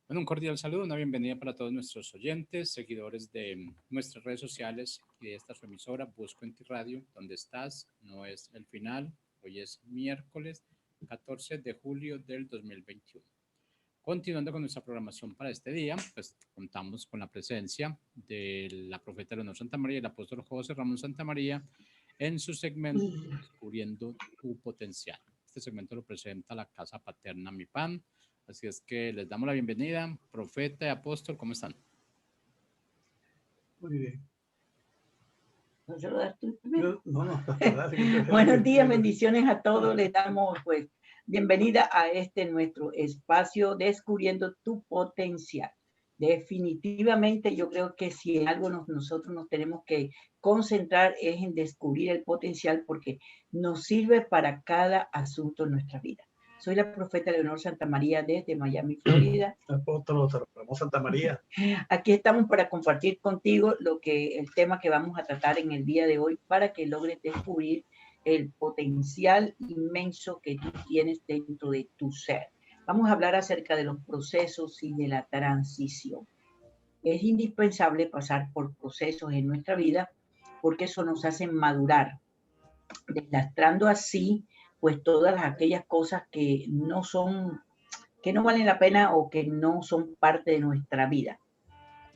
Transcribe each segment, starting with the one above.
Bueno, un cordial saludo, una bienvenida para todos nuestros oyentes, seguidores de nuestras redes sociales y de esta su emisora, Busco en ti Radio. ¿Dónde estás? No es el final. Hoy es miércoles 14 de julio del 2021. Continuando con nuestra programación para este día, pues contamos con la presencia de la profeta Leonor Santa María y el apóstol José Ramón Santa María en su segmento Descubriendo tu Potencial. Este segmento lo presenta la Casa Paterna Mi Pan. Así es que les damos la bienvenida. Profeta y apóstol, ¿cómo están? Muy bien. ¿No saludar tú también? No, dale. Buenos días, bendiciones a todos. Les damos pues bienvenida a nuestro espacio Descubriendo tu Potencial. Definitivamente yo creo que si en algo nosotros nos tenemos que concentrar es en descubrir el potencial porque nos sirve para cada asunto en nuestra vida. Soy la profeta Leonor Santa María desde Miami, Florida. Apóstol Ramón Santa María. Aquí estamos para compartir contigo el tema que vamos a tratar en el día de hoy para que logres descubrir el potencial inmenso que tú tienes dentro de tu ser. Vamos a hablar acerca de los procesos y de la transición. Es indispensable pasar por procesos en nuestra vida porque eso nos hace madurar, deslastrando así pues todas aquellas cosas que no valen la pena o que no son parte de nuestra vida.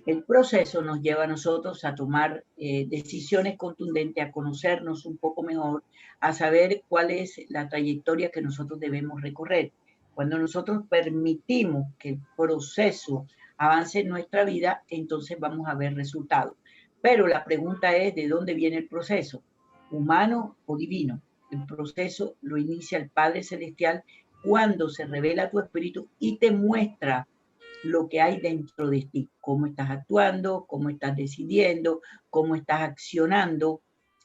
El proceso nos lleva a nosotros a tomar decisiones contundentes, a conocernos un poco mejor, a saber cuál es la trayectoria que nosotros debemos recorrer. Cuando nosotros permitimos que el proceso avance en nuestra vida, entonces vamos a ver resultados. Pero la pregunta es, ¿de dónde viene el proceso? ¿Humano o divino? El proceso lo inicia el Padre Celestial cuando se revela tu espíritu y te muestra lo que hay dentro de ti, cómo estás actuando, cómo estás decidiendo, cómo estás accionando,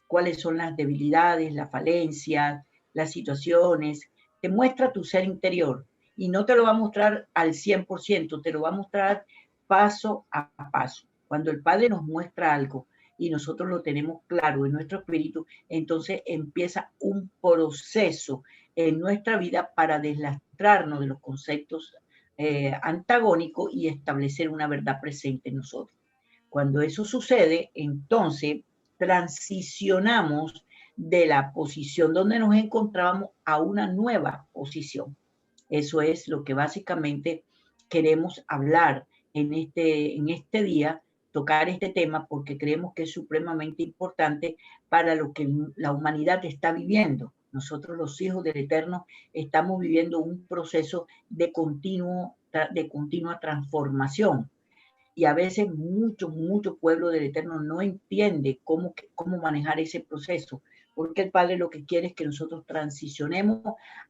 cuáles son las debilidades, las falencias, las situaciones. Te muestra tu ser interior y no te lo va a mostrar al 100%, te lo va a mostrar paso a paso. Cuando el Padre nos muestra algo y nosotros lo tenemos claro en nuestro espíritu, entonces empieza un proceso en nuestra vida para deslastrarnos de los conceptos antagónico y establecer una verdad presente en nosotros. Cuando eso sucede, entonces transicionamos de la posición donde nos encontrábamos a una nueva posición. Eso es lo que básicamente queremos hablar en este día, tocar este tema porque creemos que es supremamente importante para lo que la humanidad está viviendo. Nosotros los hijos del Eterno estamos viviendo un proceso de continua transformación. Y a veces mucho pueblo del Eterno no entiende cómo manejar ese proceso, porque el Padre lo que quiere es que nosotros transicionemos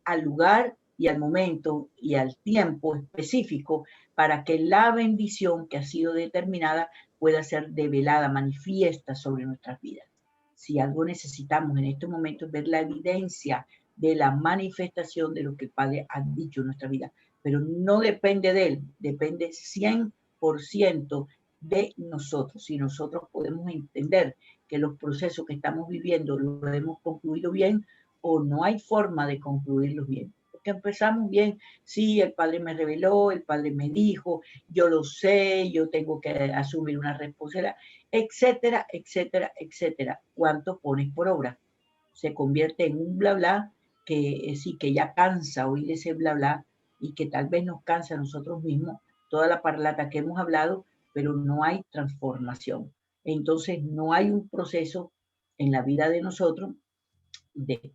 al lugar y al momento y al tiempo específico para que la bendición que ha sido determinada pueda ser develada, manifiesta sobre nuestras vidas. Si algo necesitamos en este momento es ver la evidencia de la manifestación de lo que el Padre ha dicho en nuestra vida, pero no depende de él, depende 100% de nosotros. Si nosotros podemos entender que los procesos que estamos viviendo los hemos concluido bien o no hay forma de concluirlos bien. Porque empezamos bien, sí, el Padre me reveló, el Padre me dijo, yo lo sé, yo tengo que asumir una responsabilidad, etcétera, etcétera, etcétera. ¿Cuánto pones por obra? Se convierte en un bla bla que sí, que ya cansa oír ese bla bla y que tal vez nos cansa a nosotros mismos toda la parlata que hemos hablado, pero no hay transformación. Entonces no hay un proceso en la vida de nosotros de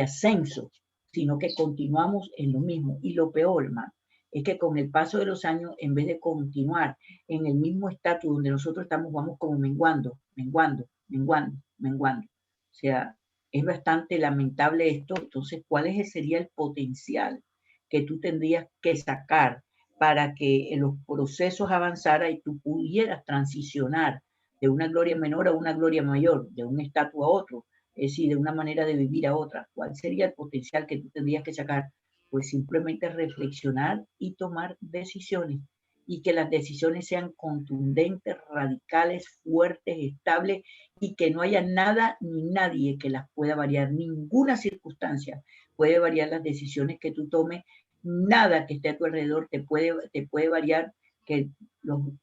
ascenso, sino que continuamos en lo mismo. Y lo peor, hermano, es que con el paso de los años, en vez de continuar en el mismo estatus donde nosotros estamos, vamos como menguando. O sea, es bastante lamentable esto. Entonces, ¿cuál sería el potencial que tú tendrías que sacar para que en los procesos avanzara y tú pudieras transicionar de una gloria menor a una gloria mayor, de un estatus a otro? Es decir, de una manera de vivir a otra. ¿Cuál sería el potencial que tú tendrías que sacar? Pues simplemente reflexionar y tomar decisiones y que las decisiones sean contundentes, radicales, fuertes, estables y que no haya nada ni nadie que las pueda variar. Ninguna circunstancia puede variar las decisiones que tú tomes Nada que esté a tu alrededor te puede variar, que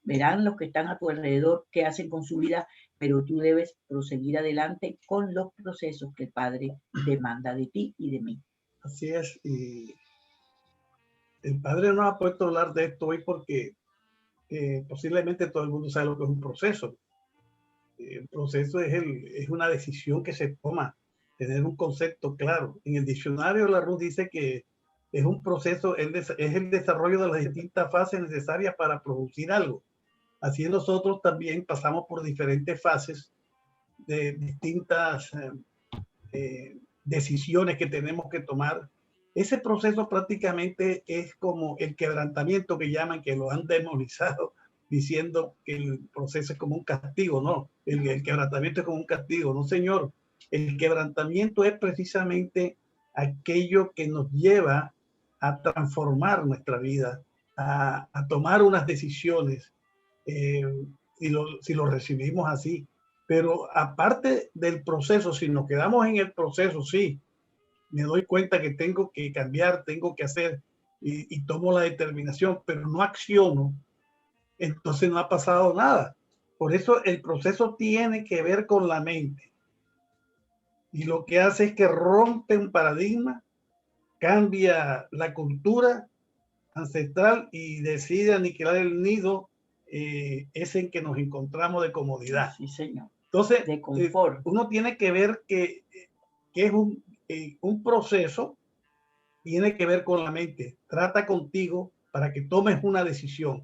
verán los que están a tu alrededor qué hacen con su vida, pero tú debes proseguir adelante con los procesos que el Padre demanda de ti y de mí. Así es, y el Padre nos ha puesto a hablar de esto hoy porque posiblemente todo el mundo sabe lo que es un proceso. El proceso es una decisión que se toma, tener un concepto claro. En el diccionario la RUS dice que es un proceso, es el desarrollo de las distintas fases necesarias para producir algo. Así nosotros también pasamos por diferentes fases de distintas decisiones que tenemos que tomar. Ese proceso prácticamente es como el quebrantamiento que llaman, que lo han demonizado, diciendo que el proceso es como un castigo. No, el quebrantamiento es como un castigo. No, señor. El quebrantamiento es precisamente aquello que nos lleva a transformar nuestra vida, a tomar unas decisiones, si lo recibimos así. Pero aparte del proceso, si nos quedamos en el proceso, sí, me doy cuenta que tengo que cambiar, tengo que hacer y tomo la determinación, pero no acciono, entonces no ha pasado nada. Por eso el proceso tiene que ver con la mente. Y lo que hace es que rompe un paradigma, cambia la cultura ancestral y decide aniquilar el nido ese en que nos encontramos de comodidad. Sí, señor. Entonces, De confort. uno tiene que ver que es un proceso, tiene que ver con la mente. Trata contigo para que tomes una decisión.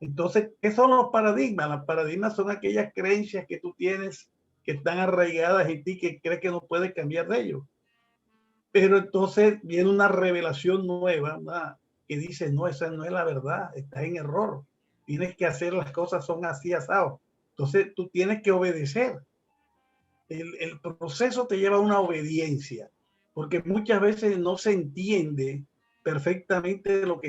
Entonces, ¿qué son los paradigmas? Los paradigmas son aquellas creencias que tú tienes que están arraigadas en ti, que crees que no puedes cambiar de ellos. Pero entonces viene una revelación nueva, que dice, no, esa no es la verdad, estás en error. Tienes que hacer las cosas, son así, asado. Entonces, tú tienes que obedecer. El proceso te lleva a una obediencia, porque muchas veces no se entiende perfectamente lo que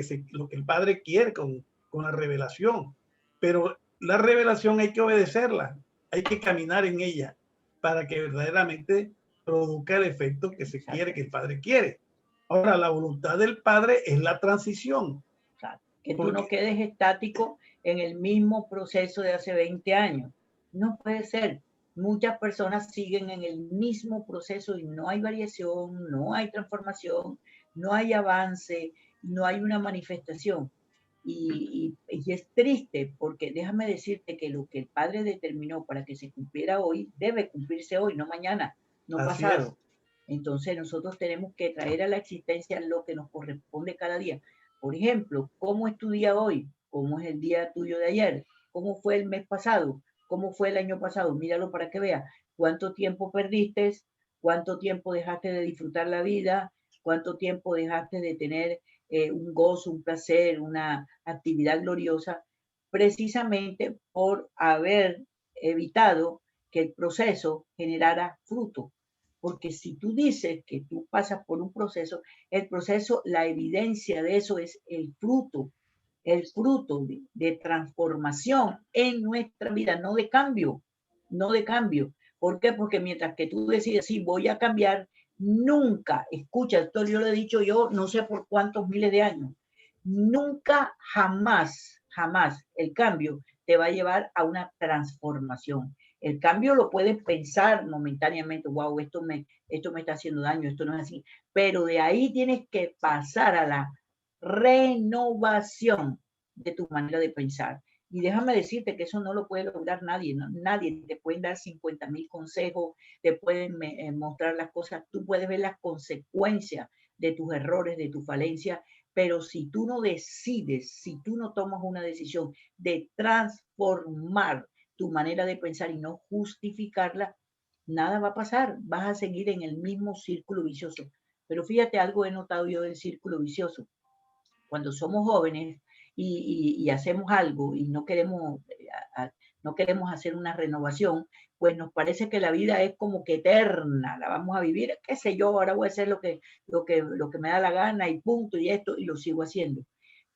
el Padre quiere con la revelación, pero la revelación hay que obedecerla, hay que caminar en ella para que verdaderamente produzca el efecto que se quiere, que el Padre quiere. Ahora, la voluntad del Padre es la transición. Claro, que tú no quedes estático en el mismo proceso de hace 20 años. No puede ser. Muchas personas siguen en el mismo proceso y no hay variación, no hay transformación, no hay avance, no hay una manifestación. Y es triste porque déjame decirte que lo que el Padre determinó para que se cumpliera hoy debe cumplirse hoy, no mañana, no Así pasado. Es. Entonces nosotros tenemos que traer a la existencia lo que nos corresponde cada día. Por ejemplo, ¿cómo es tu día hoy? ¿Cómo es el día tuyo de ayer? ¿Cómo fue el mes pasado? ¿Cómo fue el año pasado? Míralo para que veas cuánto tiempo perdiste, cuánto tiempo dejaste de disfrutar la vida, cuánto tiempo dejaste de tener un gozo, un placer, una actividad gloriosa, precisamente por haber evitado que el proceso generara fruto. Porque si tú dices que tú pasas por un proceso, el proceso, la evidencia de eso es el fruto de transformación en nuestra vida, no de cambio, no de cambio. ¿Por qué? Porque mientras que tú decides, sí, voy a cambiar, nunca, escucha, esto yo lo he dicho yo no sé por cuántos miles de años, nunca, jamás, jamás el cambio te va a llevar a una transformación. El cambio lo puedes pensar momentáneamente, wow, esto me está haciendo daño, esto no es así, pero de ahí tienes que pasar a la renovación de tu manera de pensar. Y déjame decirte que eso no lo puede lograr nadie, ¿no? Nadie. Te pueden dar 50,000 consejos, te pueden mostrar las cosas, tú puedes ver las consecuencias de tus errores, de tu falencia, pero si tú no decides, si tú no tomas una decisión de transformar tu manera de pensar y no justificarla, nada va a pasar, vas a seguir en el mismo círculo vicioso. Pero fíjate, algo he notado yo del círculo vicioso. Cuando somos jóvenes y hacemos algo y no queremos hacer una renovación, pues nos parece que la vida es como que eterna, la vamos a vivir, qué sé yo, ahora voy a hacer lo que me da la gana y punto y esto, y lo sigo haciendo.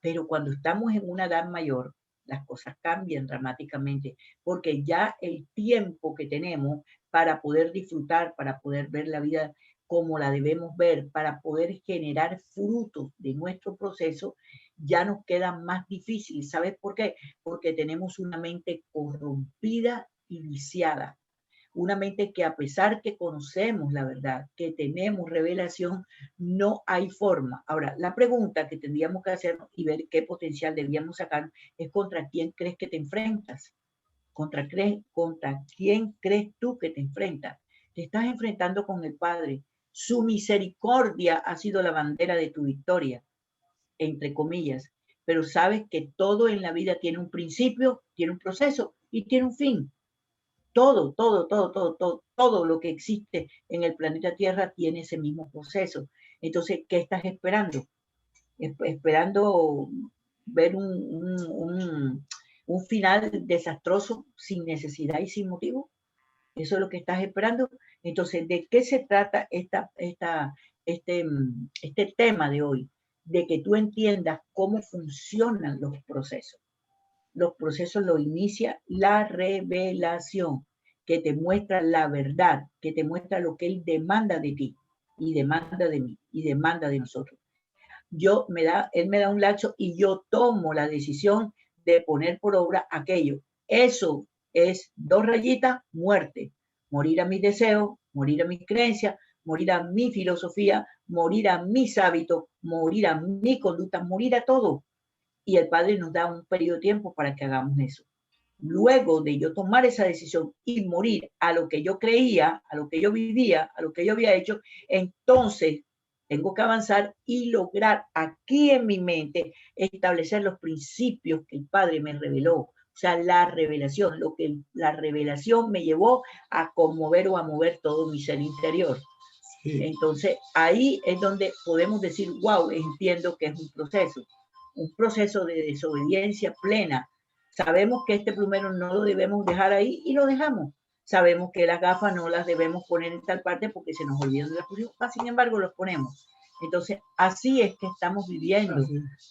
Pero cuando estamos en una edad mayor, las cosas cambian dramáticamente, porque ya el tiempo que tenemos para poder disfrutar, para poder ver la vida como la debemos ver para poder generar frutos de nuestro proceso, ya nos queda más difícil. ¿Sabes por qué? Porque tenemos una mente corrompida y viciada. Una mente que a pesar que conocemos la verdad, que tenemos revelación, no hay forma. Ahora, la pregunta que tendríamos que hacer y ver qué potencial debíamos sacar es contra quién crees que te enfrentas. ¿Contra quién crees tú que te enfrentas? Te estás enfrentando con el Padre. Su misericordia ha sido la bandera de tu victoria, entre comillas. Pero sabes que todo en la vida tiene un principio, tiene un proceso y tiene un fin. Todo lo que existe en el planeta Tierra tiene ese mismo proceso. Entonces, ¿qué estás esperando? Esperando ver un final desastroso sin necesidad y sin motivo. Eso es lo que estás esperando. Entonces, ¿de qué se trata este tema de hoy? De que tú entiendas cómo funcionan los procesos. Los procesos lo inicia la revelación, que te muestra la verdad, que te muestra lo que Él demanda de ti, y demanda de mí, y demanda de nosotros. Él me da un lazo y yo tomo la decisión de poner por obra aquello. Eso es 2 rayitas, muerte. Morir a mis deseos, morir a mis creencias, morir a mi filosofía, morir a mis hábitos, morir a mi conducta, morir a todo. Y el Padre nos da un periodo de tiempo para que hagamos eso. Luego de yo tomar esa decisión y morir a lo que yo creía, a lo que yo vivía, a lo que yo había hecho, entonces tengo que avanzar y lograr aquí en mi mente establecer los principios que el Padre me reveló. O sea, la revelación, lo que la revelación me llevó a conmover o a mover todo mi ser interior. Sí. Entonces, ahí es donde podemos decir, wow, entiendo que es un proceso de desobediencia plena. Sabemos que este plumero no lo debemos dejar ahí y lo dejamos. Sabemos que las gafas no las debemos poner en tal parte porque se nos olvidan de las pusimos, sin embargo los ponemos. Entonces, así es que estamos viviendo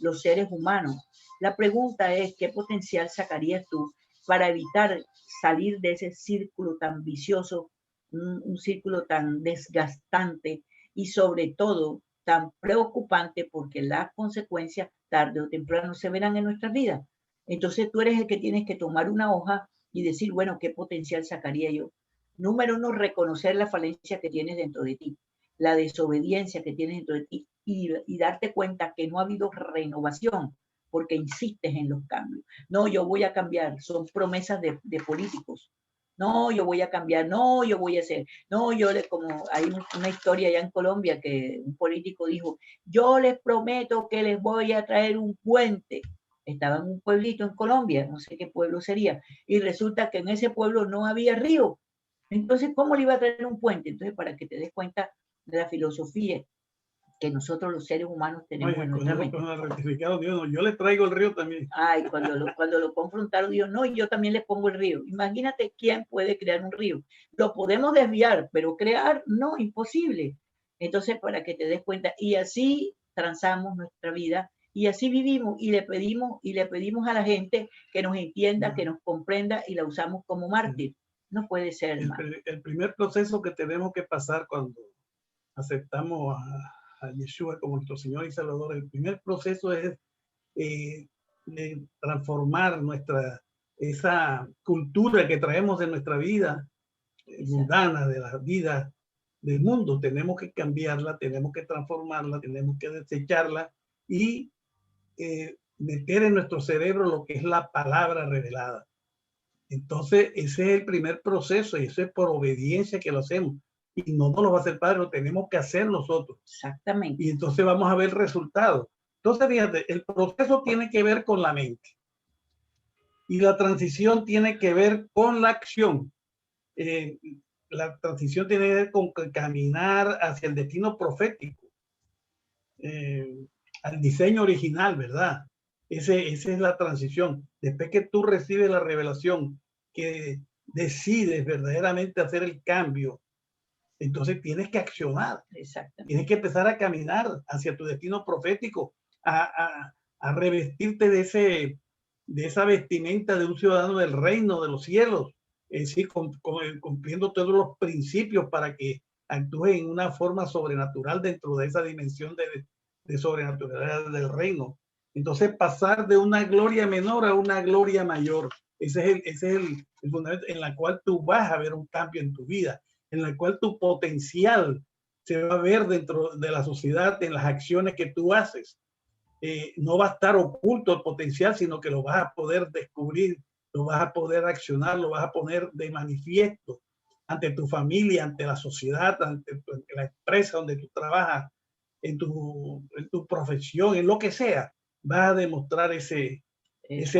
los seres humanos. La pregunta es, ¿qué potencial sacarías tú para evitar salir de ese círculo tan vicioso, un círculo tan desgastante y sobre todo tan preocupante, porque las consecuencias tarde o temprano se verán en nuestras vidas? Entonces tú eres el que tienes que tomar una hoja y decir, bueno, ¿qué potencial sacaría yo? Número 1, reconocer la falencia que tienes dentro de ti, la desobediencia que tienes dentro de ti y darte cuenta que no ha habido renovación porque insistes en los cambios. No, yo voy a cambiar, son promesas de políticos. No, yo voy a cambiar, no, yo voy a hacer, no, como hay una historia allá en Colombia que un político dijo, yo les prometo que les voy a traer un puente. Estaba en un pueblito en Colombia, no sé qué pueblo sería, y resulta que en ese pueblo no había río. Entonces, ¿cómo le iba a traer un puente? Entonces, para que te des cuenta de la filosofía que nosotros los seres humanos tenemos. Oye, en nuestra mente. Con el rectificado, Dios, no, yo le traigo el río también. Ay, cuando lo confrontaron, Dios, no, y yo también le pongo el río. Imagínate quién puede crear un río. Lo podemos desviar, pero crear, no, imposible. Entonces, para que te des cuenta, y así transamos nuestra vida, y así vivimos, y le pedimos a la gente que nos entienda, que nos comprenda, y la usamos como mártir. No puede ser, hermano. El primer proceso que tenemos que pasar cuando aceptamos a Yeshua como nuestro Señor y Salvador, el primer proceso es de transformar esa cultura que traemos de nuestra vida mundana, de la vida del mundo. Tenemos que cambiarla, tenemos que transformarla, tenemos que desecharla y meter en nuestro cerebro lo que es la palabra revelada. Entonces, ese es el primer proceso y eso es por obediencia que lo hacemos. Y no nos lo va a hacer el Padre, lo tenemos que hacer nosotros. Exactamente. Y entonces vamos a ver resultados. Entonces, fíjate, el proceso tiene que ver con la mente. Y la transición tiene que ver con la acción. La transición tiene que ver con caminar hacia el destino profético. Al diseño original, ¿verdad? Esa es la transición. Después que tú recibes la revelación, que decides verdaderamente hacer el cambio, entonces tienes que accionar. Tienes que empezar a caminar hacia tu destino profético, a revestirte de esa vestimenta de un ciudadano del reino de los cielos, es decir, cumpliendo todos los principios para que actúes en una forma sobrenatural dentro de esa dimensión de sobrenaturalidad del reino. Entonces, pasar de una gloria menor a una gloria mayor. Ese es el fundamento en la cual tú vas a ver un cambio en tu vida, en la cual tu potencial se va a ver dentro de la sociedad en las acciones que tú haces. No va a estar oculto el potencial, sino que lo vas a poder descubrir, lo vas a poder accionar, lo vas a poner de manifiesto ante tu familia, ante la sociedad, ante la empresa donde tú trabajas, en tu profesión, en lo que sea, vas a demostrar ese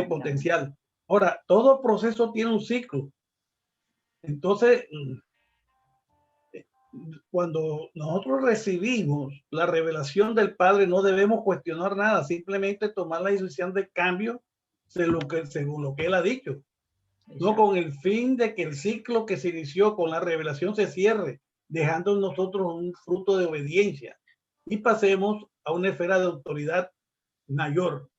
potencial. Ahora, todo proceso tiene un ciclo. Entonces, cuando nosotros recibimos la revelación del Padre, no debemos cuestionar nada, simplemente tomar la decisión de cambio según lo que Él ha dicho. Exacto. No con el fin de que el ciclo que se inició con la revelación se cierre, dejando en nosotros un fruto de obediencia y pasemos a una esfera de autoridad mayor.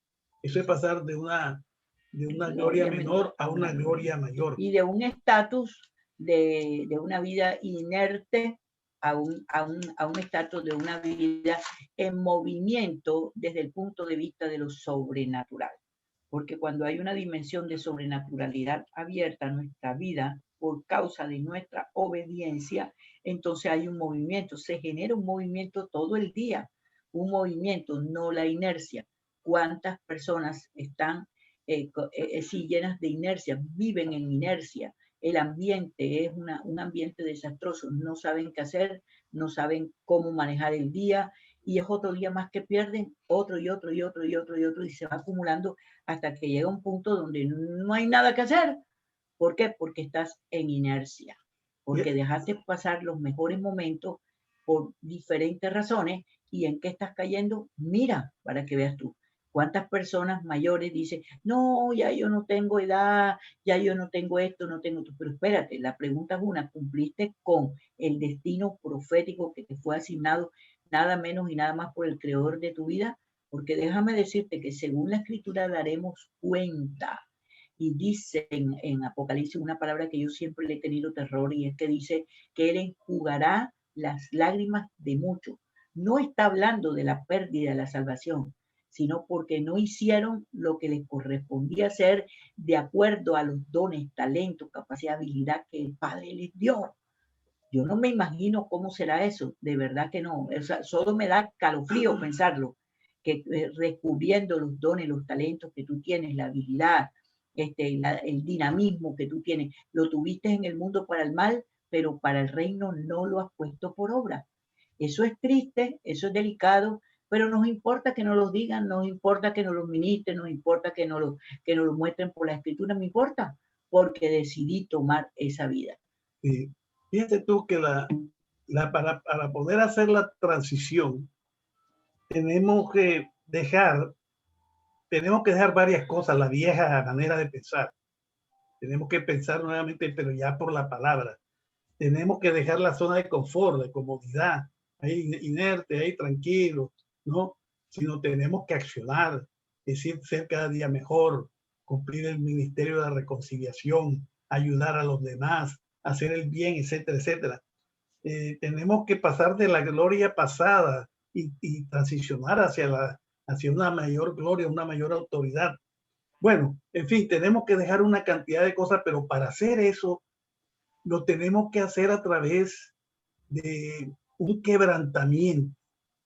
Eso es pasar de una gloria menor a una gloria mayor. Y de un estatus de una vida inerte a un estatus de una vida en movimiento desde el punto de vista de lo sobrenatural. Porque cuando hay una dimensión de sobrenaturalidad abierta a nuestra vida por causa de nuestra obediencia, entonces hay un movimiento, se genera un movimiento todo el día, un movimiento, no la inercia. ¿Cuántas personas están sí, llenas de inercia, viven en inercia? El ambiente es un ambiente desastroso, no saben qué hacer, no saben cómo manejar el día, y es otro día más que pierden, otro y otro y otro y otro y otro, y se va acumulando hasta que llega un punto donde no hay nada que hacer. ¿Por qué? Porque estás en inercia, porque dejaste pasar los mejores momentos por diferentes razones. ¿Y en qué estás cayendo? Mira, para que veas tú. ¿Cuántas personas mayores dicen, no, ya yo no tengo edad, ya yo no tengo esto, no tengo esto? Pero espérate, la pregunta es una, ¿cumpliste con el destino profético que te fue asignado nada menos y nada más por el creador de tu vida? Porque déjame decirte que según la escritura daremos cuenta. Y dice en Apocalipsis una palabra que yo siempre le he tenido terror, y es que dice que Él enjugará las lágrimas de muchos. No está hablando de la pérdida de la salvación, sino porque no hicieron lo que les correspondía hacer de acuerdo a los dones, talentos, capacidad, habilidad que el Padre les dio. Yo no me imagino cómo será eso, de verdad que no. O sea, solo me da calofrío pensarlo, que descubriendo los dones, los talentos que tú tienes, la habilidad, el dinamismo que tú tienes, lo tuviste en el mundo para el mal, pero para el reino no lo has puesto por obra. Eso es triste, eso es delicado, pero nos importa que nos lo digan, nos importa que nos lo ministren, nos importa que nos lo muestren por la escritura, me importa, porque decidí tomar esa vida. Sí. Fíjate tú que para poder hacer la transición, tenemos que dejar varias cosas, la vieja manera de pensar. Tenemos que pensar nuevamente, pero ya por la palabra. Tenemos que dejar la zona de confort, de comodidad, ahí inerte, ahí tranquilo, ¿no? Sino tenemos que accionar, decir, ser cada día mejor, cumplir el ministerio de la reconciliación, ayudar a los demás, hacer el bien, etcétera, etcétera. Tenemos que pasar de la gloria pasada y transicionar hacia una mayor gloria, una mayor autoridad. Bueno, en fin, tenemos que dejar una cantidad de cosas, pero para hacer eso, lo tenemos que hacer a través de un quebrantamiento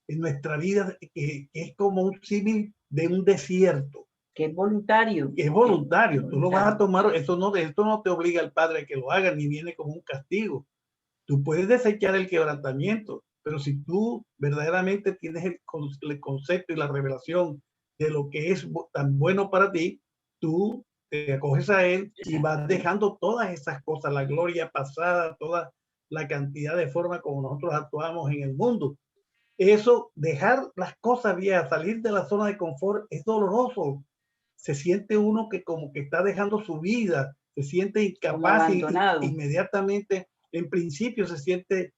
en nuestra vida, que es como un símil de un desierto. Que es voluntario. Es voluntario. Tú lo vas a tomar, esto no te obliga al Padre a que lo haga, ni viene como un castigo. Tú puedes desechar el quebrantamiento, pero si tú verdaderamente tienes el concepto y la revelación de lo que es tan bueno para ti, tú te acoges a él y vas dejando todas esas cosas, la gloria pasada, toda la cantidad de formas como nosotros actuamos en el mundo. Eso, dejar las cosas viejas, salir de la zona de confort, es doloroso. Se siente uno que como que está dejando su vida, se siente incapaz y inmediatamente, en principio, se siente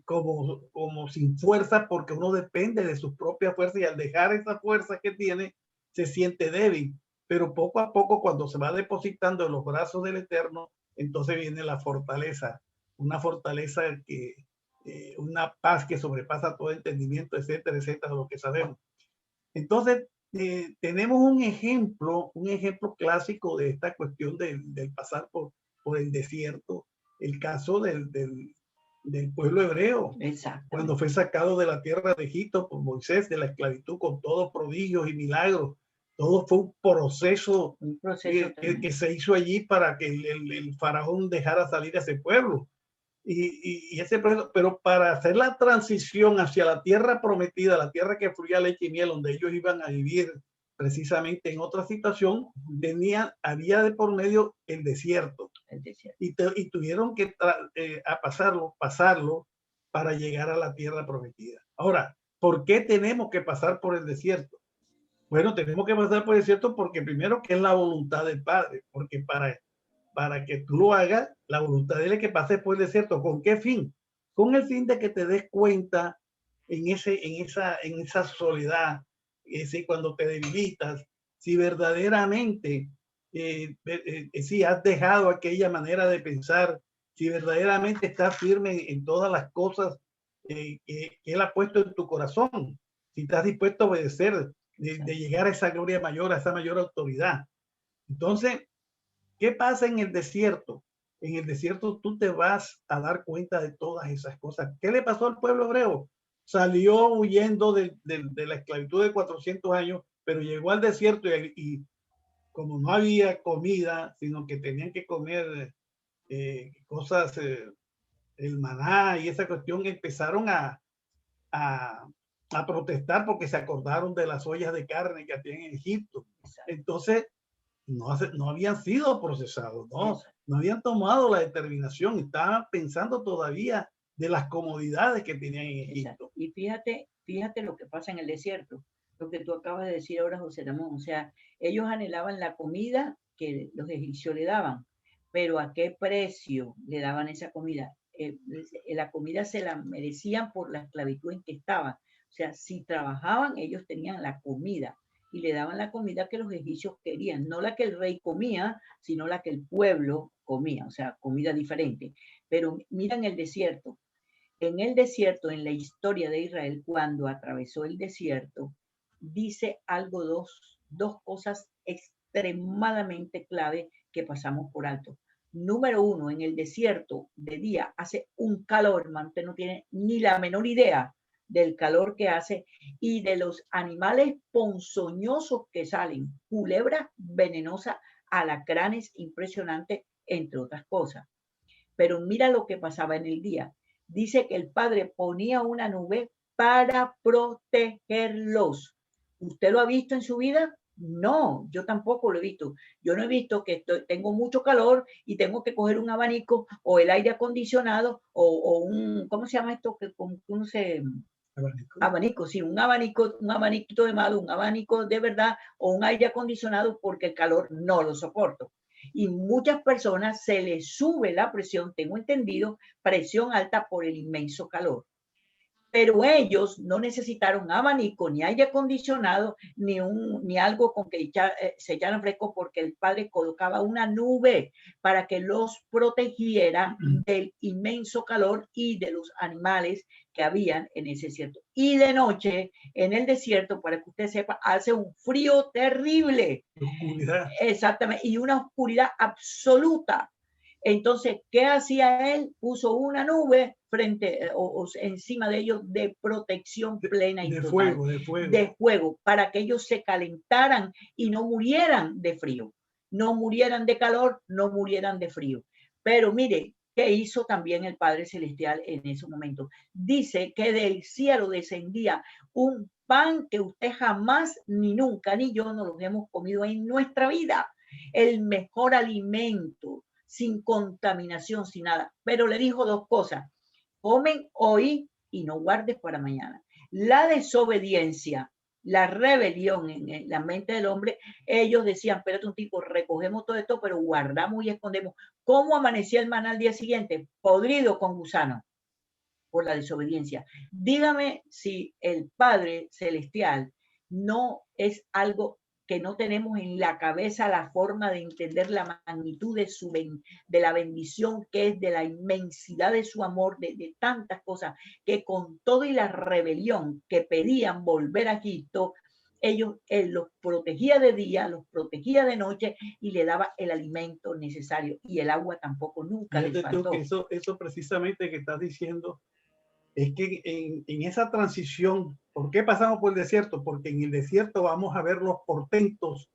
como sin fuerza, porque uno depende de sus propias fuerzas, y al dejar esa fuerza que tiene, se siente débil. Pero poco a poco, cuando se va depositando en los brazos del Eterno, entonces viene la fortaleza, una fortaleza que una paz que sobrepasa todo entendimiento, etcétera, etcétera, lo que sabemos. Entonces, tenemos un ejemplo clásico de esta cuestión del pasar por el desierto, el caso del pueblo hebreo, cuando fue sacado de la tierra de Egipto por Moisés, de la esclavitud, con todos prodigios y milagros. Todo fue un proceso que se hizo allí para que el faraón dejara salir a ese pueblo. Y ese proceso, pero para hacer la transición hacia la tierra prometida, la tierra que fluía leche y miel, donde ellos iban a vivir precisamente en otra situación, había de por medio el desierto. Y tuvieron que pasarlo para llegar a la tierra prometida. Ahora, ¿por qué tenemos que pasar por el desierto? Bueno, tenemos que pasar por el desierto porque primero que es la voluntad del Padre, porque para que tú lo hagas, la voluntad de él es que pases por el desierto. ¿Con qué fin? Con el fin de que te des cuenta en esa soledad, cuando te debilitas, si verdaderamente si has dejado aquella manera de pensar, si verdaderamente estás firme en todas las cosas que él ha puesto en tu corazón, si estás dispuesto a obedecer, de llegar a esa gloria mayor, a esa mayor autoridad. Entonces, ¿qué pasa en el desierto? En el desierto tú te vas a dar cuenta de todas esas cosas. ¿Qué le pasó al pueblo hebreo? Salió huyendo de la esclavitud de 400 años, pero llegó al desierto y como no había comida, sino que tenían que comer cosas, el maná y esa cuestión, empezaron a protestar porque se acordaron de las ollas de carne que hacían en Egipto. Entonces, no habían sido procesados, no habían tomado la determinación, estaban pensando todavía de las comodidades que tenían en Egipto. Y fíjate lo que pasa en el desierto, lo que tú acabas de decir ahora, José Ramón. O sea, ellos anhelaban la comida que los egipcios le daban, pero ¿a qué precio le daban esa comida? La comida se la merecían por la esclavitud en que estaban. O sea, si trabajaban, ellos tenían la comida y le daban la comida que los egipcios querían, no la que el rey comía, sino la que el pueblo comía, o sea, comida diferente. Pero miran el desierto. En el desierto, en la historia de Israel, cuando atravesó el desierto, dice algo, dos cosas extremadamente clave que pasamos por alto. Número uno, en el desierto de día hace un calor, hermano, usted no tiene ni la menor idea del calor que hace y de los animales ponzoñosos que salen, culebras venenosas, alacranes impresionantes, entre otras cosas. Pero mira lo que pasaba en el día. Dice que el Padre ponía una nube para protegerlos. ¿Usted lo ha visto en su vida? No, yo tampoco lo he visto. Yo no he visto que tengo mucho calor y tengo que coger un abanico o el aire acondicionado o un, ¿cómo se llama esto? Que uno se... Abanico, sí, un abaniquito de mano, un abanico de verdad o un aire acondicionado porque el calor no lo soporto. Y muchas personas se les sube la presión, tengo entendido, presión alta por el inmenso calor. Pero ellos no necesitaron abanico, ni aire acondicionado, ni algo con que se echaran fresco, porque el Padre colocaba una nube para que los protegiera del inmenso calor y de los animales que habían en ese desierto. Y de noche, en el desierto, para que usted sepa, hace un frío terrible. Oscuridad. Exactamente, y una oscuridad absoluta. Entonces, ¿qué hacía él? Puso una nube frente o encima de ellos de protección plena y total. De fuego, para que ellos se calentaran y no murieran de frío, no murieran de calor, no murieran de frío. Pero mire, ¿qué hizo también el Padre Celestial en ese momento? Dice que del cielo descendía un pan que usted jamás, ni nunca, ni yo no lo hemos comido en nuestra vida. El mejor alimento, sin contaminación, sin nada. Pero le dijo dos cosas: comen hoy y no guardes para mañana. La desobediencia, la rebelión en la mente del hombre, ellos decían, espérate un tipo, recogemos todo esto, pero guardamos y escondemos. ¿Cómo amanecía el maná al día siguiente? Podrido con gusano, por la desobediencia. Dígame si el Padre Celestial no es algo que no tenemos en la cabeza la forma de entender la magnitud de la bendición que es, de la inmensidad de su amor, de tantas cosas, que con todo y la rebelión que pedían volver a Egipto, él los protegía de día, los protegía de noche y le daba el alimento necesario, y el agua tampoco nunca les Fíjate tú faltó. que eso precisamente que estás diciendo es que en esa transición, ¿por qué pasamos por el desierto? Porque en el desierto vamos a ver los portentos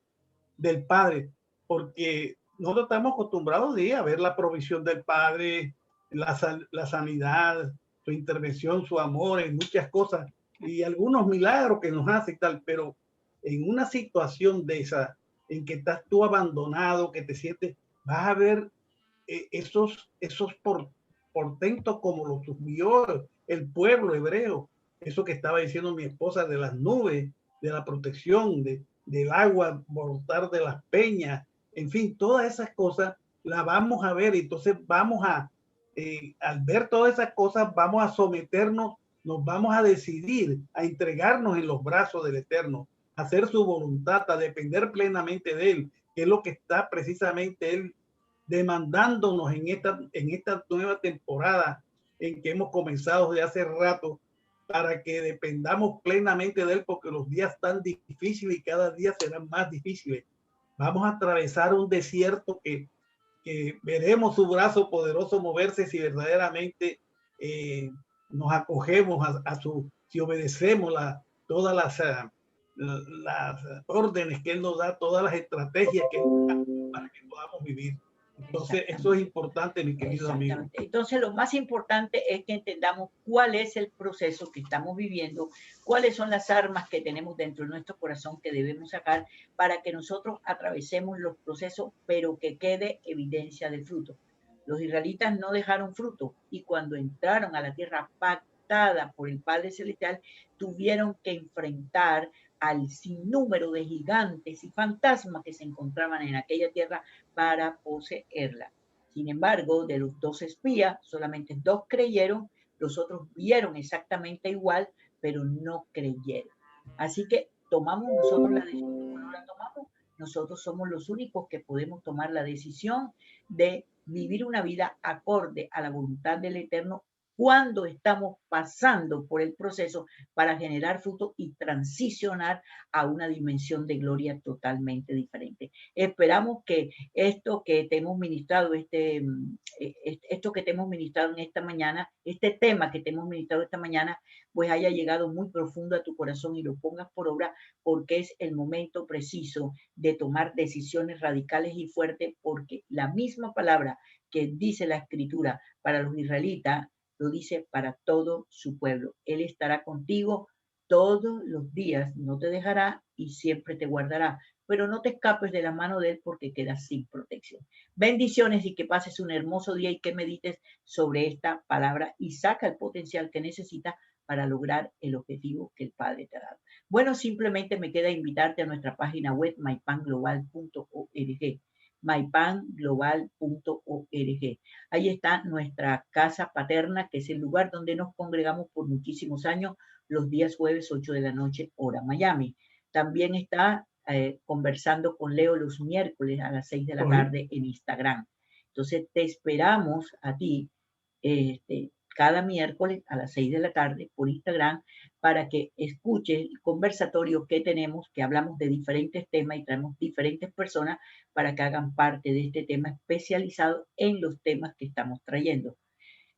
del Padre, porque nosotros estamos acostumbrados a ver la provisión del Padre, la sanidad, su intervención, su amor en muchas cosas y algunos milagros que nos hace y tal, pero en una situación de esa, en que estás tú abandonado, que te sientes, vas a ver esos portentos como los vio el pueblo hebreo, eso que estaba diciendo mi esposa de las nubes, de la protección, del agua, brotar de las peñas, en fin, todas esas cosas las vamos a ver. Entonces vamos al ver todas esas cosas, vamos a someternos, nos vamos a decidir a entregarnos en los brazos del Eterno, a hacer su voluntad, a depender plenamente de Él, que es lo que está precisamente Él demandándonos en esta nueva temporada en que hemos comenzado de hace rato, para que dependamos plenamente de Él, porque los días están difíciles y cada día serán más difíciles. Vamos a atravesar un desierto que veremos su brazo poderoso moverse si verdaderamente nos acogemos si obedecemos todas las órdenes que Él nos da, todas las estrategias que Él da para que podamos vivir. Entonces, eso es importante, mi querido amigo. Entonces, lo más importante es que entendamos cuál es el proceso que estamos viviendo, cuáles son las armas que tenemos dentro de nuestro corazón que debemos sacar para que nosotros atravesemos los procesos, pero que quede evidencia del fruto. Los israelitas no dejaron fruto y cuando entraron a la tierra pactada por el Padre Celestial, tuvieron que enfrentar al sinnúmero de gigantes y fantasmas que se encontraban en aquella tierra para poseerla. Sin embargo, de los 2 espías, solamente 2 creyeron, los otros vieron exactamente igual, pero no creyeron. Así que tomamos nosotros la decisión, no la tomamos. Nosotros somos los únicos que podemos tomar la decisión de vivir una vida acorde a la voluntad del Eterno cuando estamos pasando por el proceso para generar fruto y transicionar a una dimensión de gloria totalmente diferente. Esperamos que esto que te hemos ministrado, esto que te hemos ministrado en esta mañana, este tema que te hemos ministrado esta mañana, pues haya llegado muy profundo a tu corazón y lo pongas por obra, porque es el momento preciso de tomar decisiones radicales y fuertes, porque la misma palabra que dice la Escritura para los israelitas, lo dice para todo su pueblo. Él estará contigo todos los días, no te dejará y siempre te guardará, pero no te escapes de la mano de Él porque quedas sin protección. Bendiciones y que pases un hermoso día y que medites sobre esta palabra y saca el potencial que necesitas para lograr el objetivo que el Padre te ha dado. Bueno, simplemente me queda invitarte a nuestra página web mypanglobal.org, mypanglobal.org. Ahí está nuestra casa paterna, que es el lugar donde nos congregamos por muchísimos años, los días jueves 8 de la noche, hora Miami. También está conversando con Leo los miércoles a las 6 de la tarde en Instagram. Entonces te esperamos a ti cada miércoles a las 6 de la tarde por Instagram para que escuches el conversatorio que tenemos, que hablamos de diferentes temas y traemos diferentes personas para que hagan parte de este tema especializado en los temas que estamos trayendo.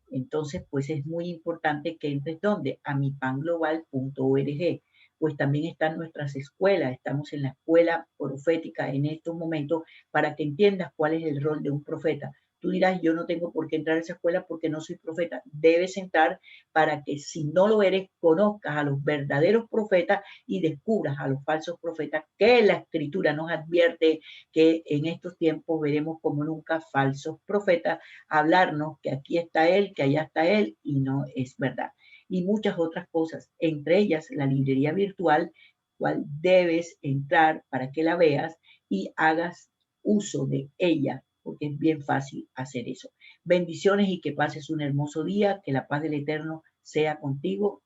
Entonces, pues es muy importante que entres ¿dónde? A mipanglobal.org. Pues también están nuestras escuelas. Estamos en la escuela profética en estos momentos para que entiendas cuál es el rol de un profeta. Tú dirás, yo no tengo por qué entrar a esa escuela porque no soy profeta. Debes entrar para que si no lo eres, conozcas a los verdaderos profetas y descubras a los falsos profetas, que la Escritura nos advierte que en estos tiempos veremos como nunca falsos profetas hablarnos que aquí está él, que allá está él, y no es verdad. Y muchas otras cosas, entre ellas la librería virtual, cual debes entrar para que la veas y hagas uso de ella, porque es bien fácil hacer eso. Bendiciones y que pases un hermoso día, que la paz del Eterno sea contigo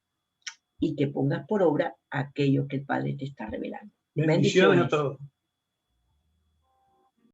y que pongas por obra aquello que el Padre te está revelando. Bendiciones a todos.